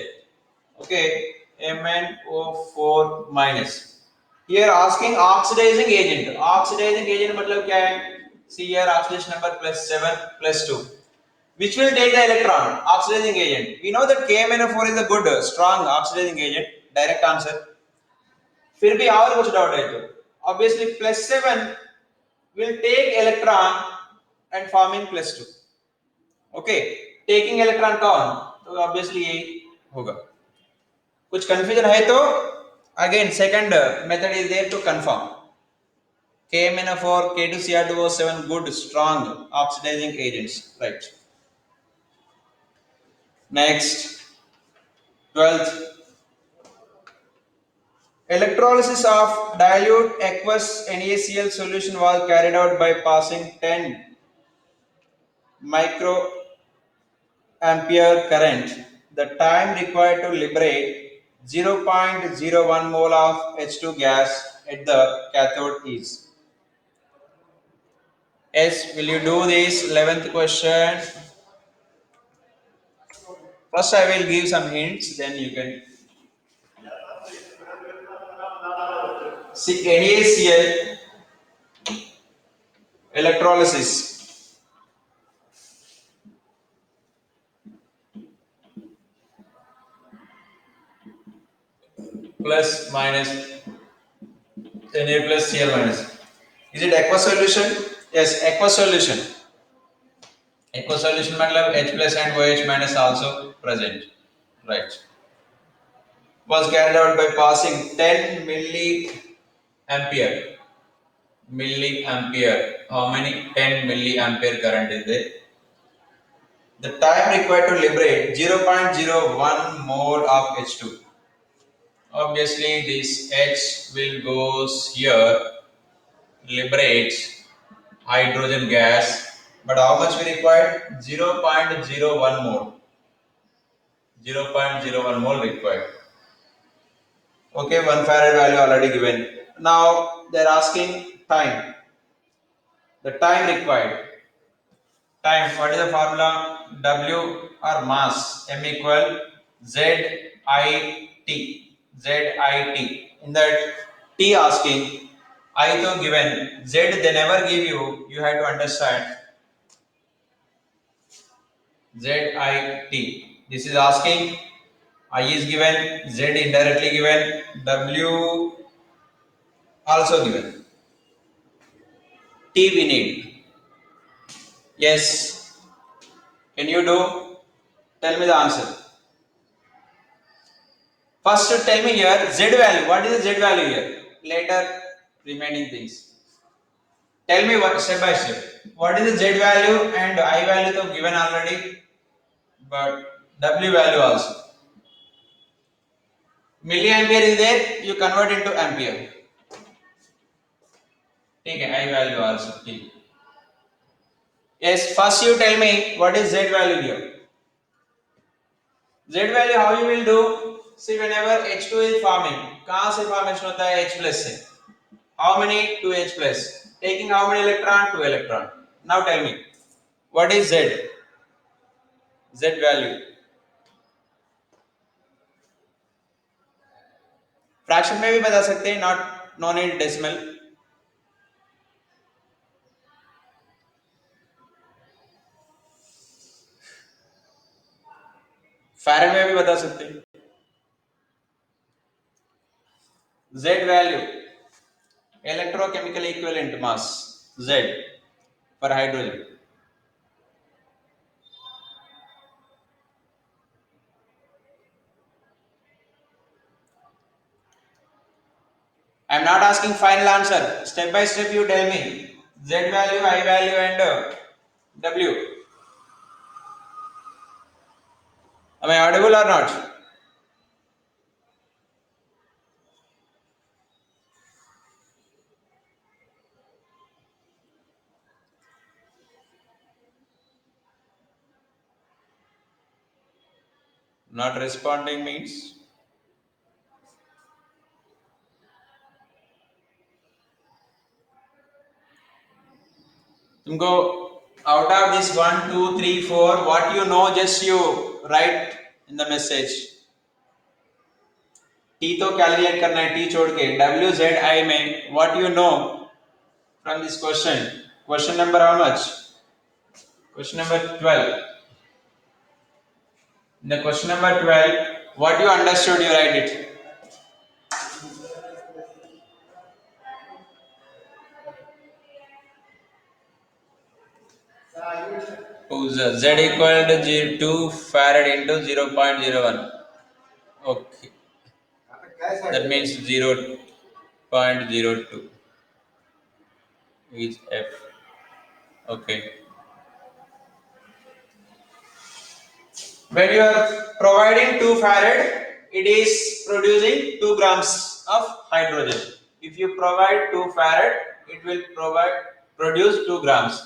Okay, MnO4 minus. Here asking oxidizing agent. Oxidizing agent मतलब क्या है? See here oxidation number plus 7 plus 2. Which will take the electron? Oxidizing agent. We know that KMnO4 is a good strong oxidizing agent. Direct answer. फिर भी और कुछ doubt है तो obviously plus 7 will take electron and forming plus 2. Okay, taking electron कौन? तो obviously यही होगा. कुछ confusion है तो again second method is there to confirm. KMnO4, K2Cr2O7 good strong oxidizing agents, right? Next, 12th. Electrolysis of dilute aqueous NaCl solution was carried out by passing 10 microampere current. The time required to liberate 0.01 mole of H2 gas at the cathode is. Yes, will you do this 11th question? First I will give some hints, then you can see NaCl electrolysis. Plus minus Na plus Cl minus. Is it aqueous solution? Yes, aqueous solution. Aqueous solution मतलब H plus and OH minus also present. Right. Was carried out by passing 10 milliampere. Milliampere. How many? 10 milliampere current is there. The time required to liberate 0.01 mole of H2. Obviously this H will goes here, liberates hydrogen gas, but how much we required? 0.01 mole. 0.01 mole required. Okay, 1 farad value already given. Now they're asking time. The time required. Time, what is the formula? W or mass, M equal ZIT. ZIT. In that T asking, I to given, Z they never give you, you have to understand ZIT. This is asking, I is given, Z indirectly given, W also given. T we need. Yes. Can you do? Tell me the answer. First tell me here Z value. What is the Z value here? Later remaining things. Tell me what step by step. What is the Z value and I value to given already, but W value also. Milliampere is there, you convert into ampere. Okay, I value also. Okay. Yes, first you tell me what is Z value here. Z value how you will do? See, whenever H2 is forming, कहाँ से formation होता है? H plus से. How many? 2H plus. Taking how many electron? 2 electron. Now tell me, what is Z? Z value. Fraction में भी बता सकते हैं, not know need decimal. Farad में भी बता सकते हैं. Z value, electrochemical equivalent mass Z for hydrogen. I am not asking final answer. Step by step you tell me Z value, I value and W. Am I audible or not? Not responding means तुमको out of this 1, 2, 3, 4 what you know just you write in the message. T तो calculate करना है, T छोड़ के W Z I में what you know from this question. Question number how much? Question number 12. In the question number 12, what you understood, you write it. Z equal to 2 farad into 0.01. Okay. That means 0.02 is F. Okay. When you are providing 2 farad, it is producing 2 grams of hydrogen. If you provide 2 farad, it will produce 2 grams.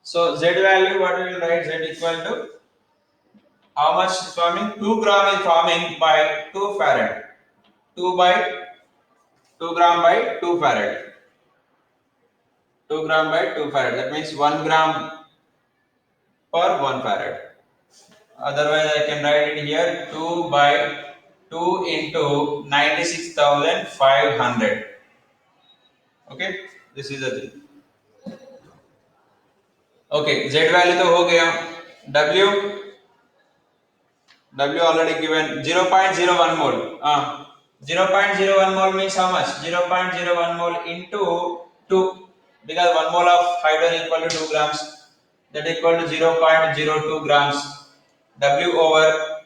So Z value, what we will write? Z equal to how much is forming? 2 gram is forming by 2 farad. 2 gram by 2 farad. 2 gram by 2 farad. That means 1 gram per 1 farad. Otherwise, I can write it here 2 by 2 into 96,500. Okay, this is the thing. Okay, Z value तो हो गया. W already given 0.01 mole. 0.01 mole means how much? 0.01 mole into 2, because 1 mole of hydrogen equal to 2 grams. That equal to 0.02 grams. W over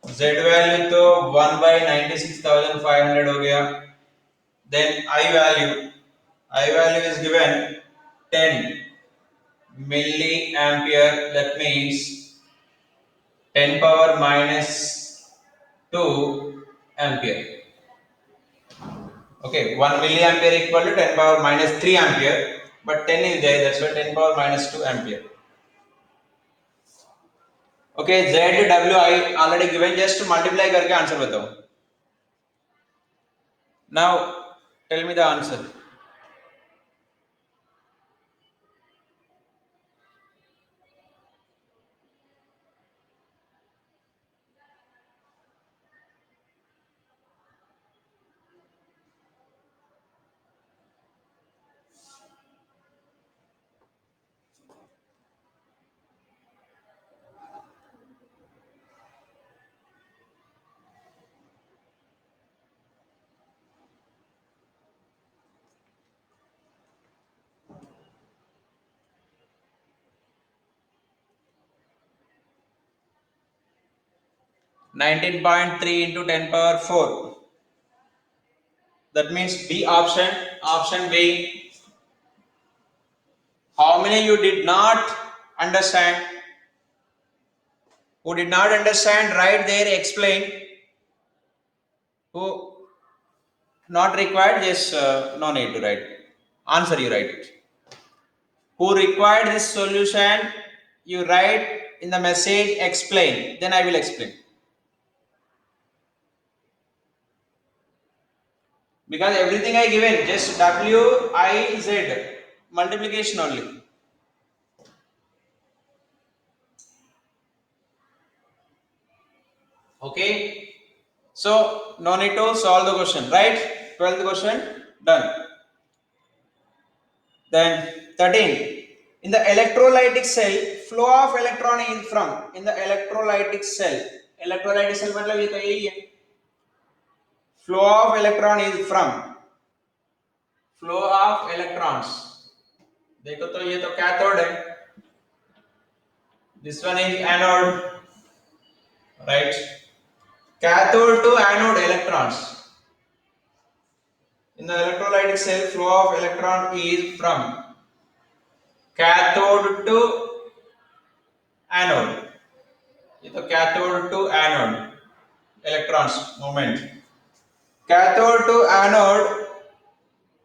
Z value तो 1 by 96,500 हो गया. Then I value is given 10 milliampere. That means 10 power minus 2 ampere. Okay, 1 milliampere equal to 10 power minus 3 ampere, but 10 is there, that's why 10 power minus 2 ampere. Okay, Z W I already given, just multiply करके answer बताओ. Now tell me the answer. 19.3 into 10 power 4. That means B option. Option B. How many you did not understand? Who did not understand? Right there, explain. Who not required? Just no need to write. Answer you write it. Who required this solution? You write in the message. Explain. Then I will explain. Because everything I given just W I Z multiplication only. Okay. So no need to solve the question, right? 12th question done. Then 13. In the electrolytic cell, flow of electron is from. In the electrolytic cell. Electrolytic cell मतलब ये तो यही है. Flow of electron is from. Flow of electrons. देखो तो ये तो cathode है. This one is anode. Right? Cathode to anode electrons. In the electrolytic cell, flow of electron is from cathode to anode. ये तो cathode to anode electrons movement. Cathode to anode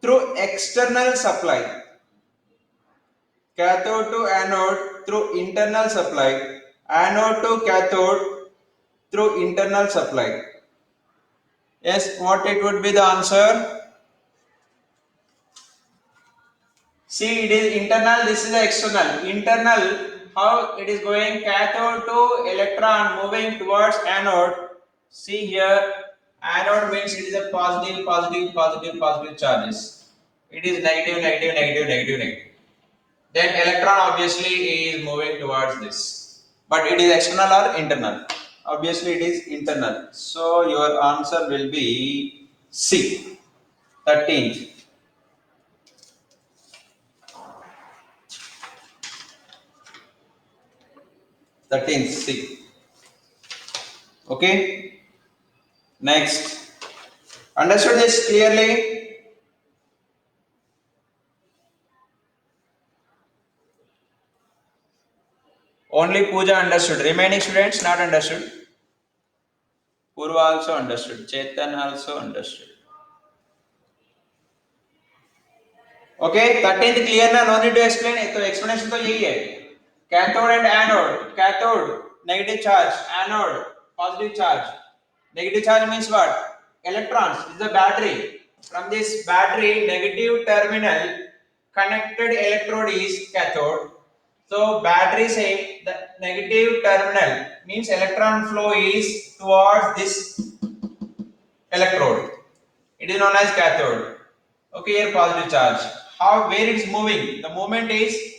through external supply. Cathode to anode through internal supply. Anode to cathode through internal supply. Yes, what it would be the answer? See, it is internal, this is the external. Internal, how it is going? Cathode to electron moving towards anode. See here, anode means it is a positive, positive, positive, positive charges. It is negative, negative, negative, negative, negative. Then electron obviously is moving towards this. But it is external or internal? Obviously it is internal. So your answer will be C, 13th. 13th C. Okay. Next. Understood this clearly? Only Pooja understood. Remaining students not understood. Purva also understood. Chetan also understood. Okay, 13th clear ना? No need to explain it. तो explanation तो यही है. Cathode and anode. Cathode negative charge. Anode positive charge. Negative charge means what? Electrons. This is a battery. From this battery, negative terminal connected electrode is cathode. So battery say the negative terminal means electron flow is towards this electrode. It is known as cathode. Okay, here positive charge. How where it is moving? The movement is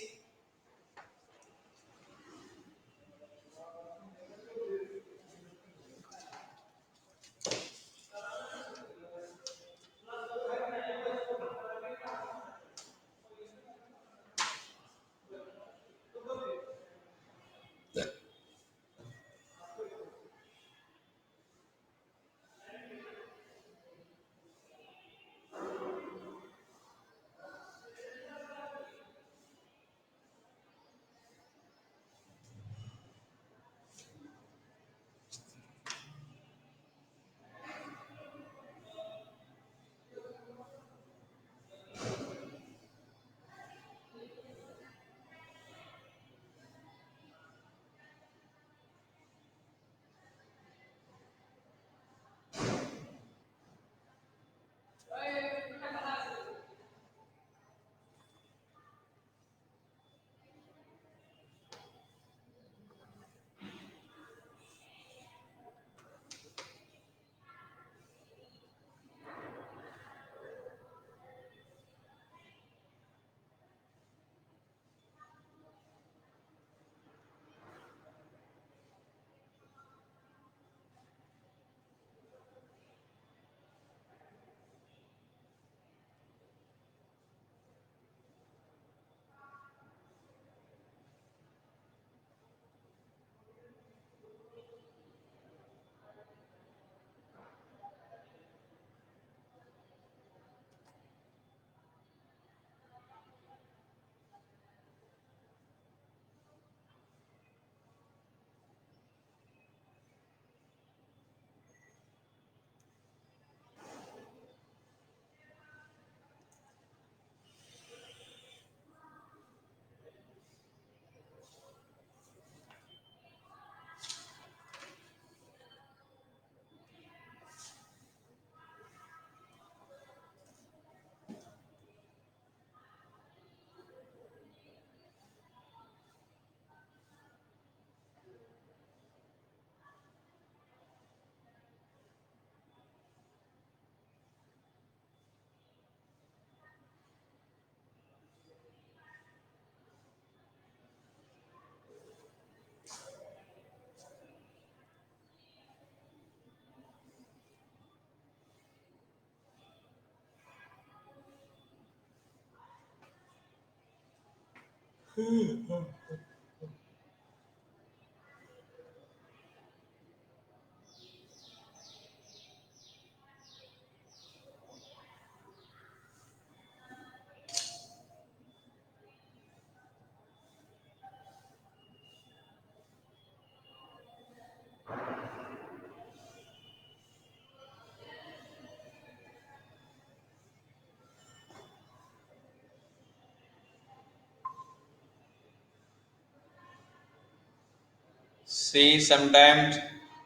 See, sometimes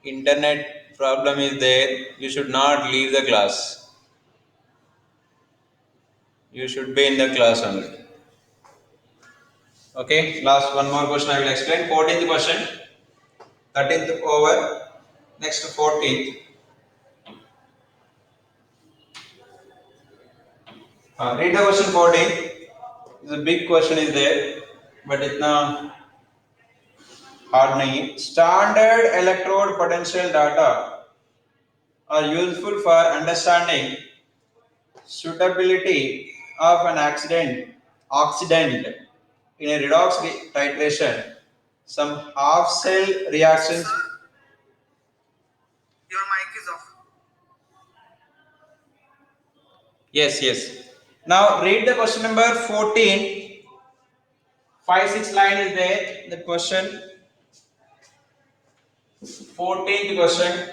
internet problem is there. You should not leave the class. You should be in the class only. Okay, last one more question I will explain. 14th question. 13th over. Next 14th. Read the question 14. It's a big question is there, but इतना hard नहीं है. Standard electrode potential data are useful for understanding suitability of an oxidant in a redox titration. Some half cell reactions. Sir, your mic is off. Yes, yes. Now read the question number 14. 5-6 line is there. The question. 14th question.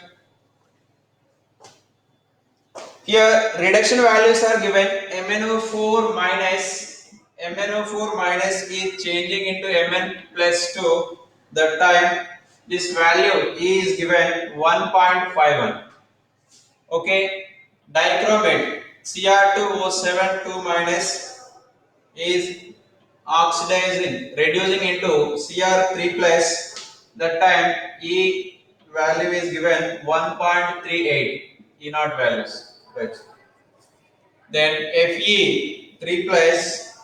Here reduction values are given. MnO4 minus is changing into Mn plus 2. That time this value is given 1.51. Okay. Dichromate Cr2O7 2 minus is oxidizing, reducing into Cr3 plus. That time E value is given 1.38. E naught values. Right. Then Fe3 plus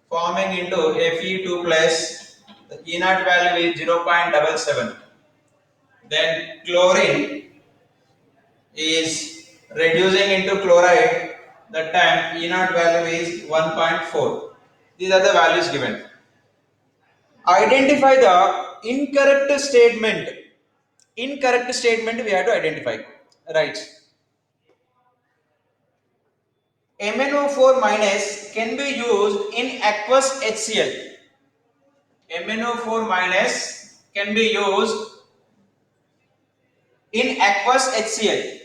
forming into Fe2 plus. The E naught value is 0.77. Then chlorine is reducing into chloride. That time E naught value is 1.4. These are the values given. Identify the incorrect statement. Incorrect statement we have to identify. Right. MnO4 minus can be used in aqueous HCl. MnO4 minus can be used in aqueous HCl.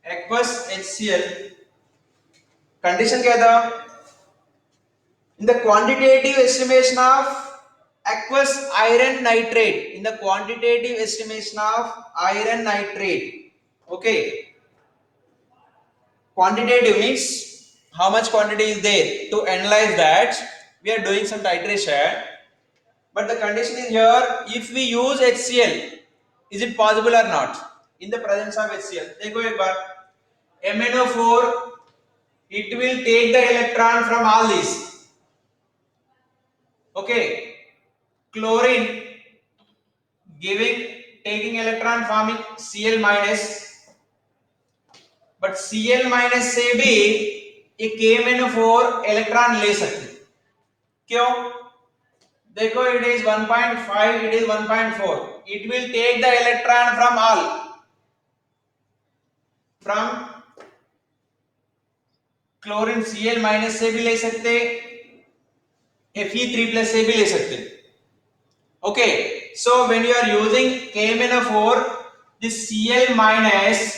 Aqueous HCl condition क्या था? In the quantitative estimation of aqueous iron nitrate. In the quantitative estimation of iron nitrate. Okay. Quantitative means how much quantity is there. To analyze that, we are doing some titration. But the condition is here, if we use HCl, is it possible or not? In the presence of HCl. देखो एक बार, MnO4, it will take the electron from all these. Okay. Chlorine, taking electron forming Cl minus. But Cl minus से भी एक KMnO4 electron ले सकते. क्यों? देखो, it is 1.5, it is 1.4. It will take the electron from all. From chlorine Cl minus से भी ले सकते, Fe3 plus से भी ले सकते. Okay, so when you are using KMnO4, this Cl minus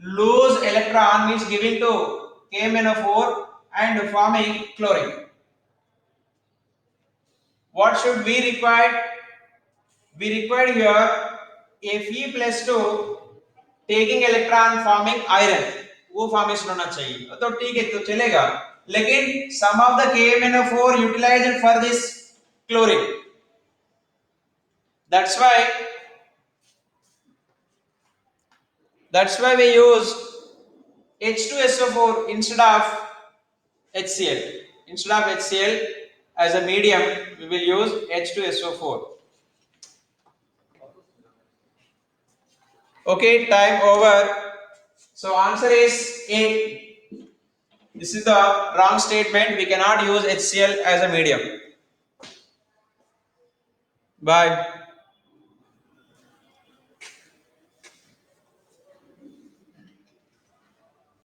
lose electron means giving to KMnO4 and forming chlorine. What should we require? We require here Fe plus 2 taking electron forming iron. वो formation होना चाहिए. तो ठीक है, तो चलेगा. लेकिन some of the KMnO4 utilized for this chlorine. That's why we use H2SO4 instead of HCl. Instead of HCl as a medium, we will use H2SO4. Okay, time over. So answer is A. This is the wrong statement. We cannot use HCl as a medium. Bye.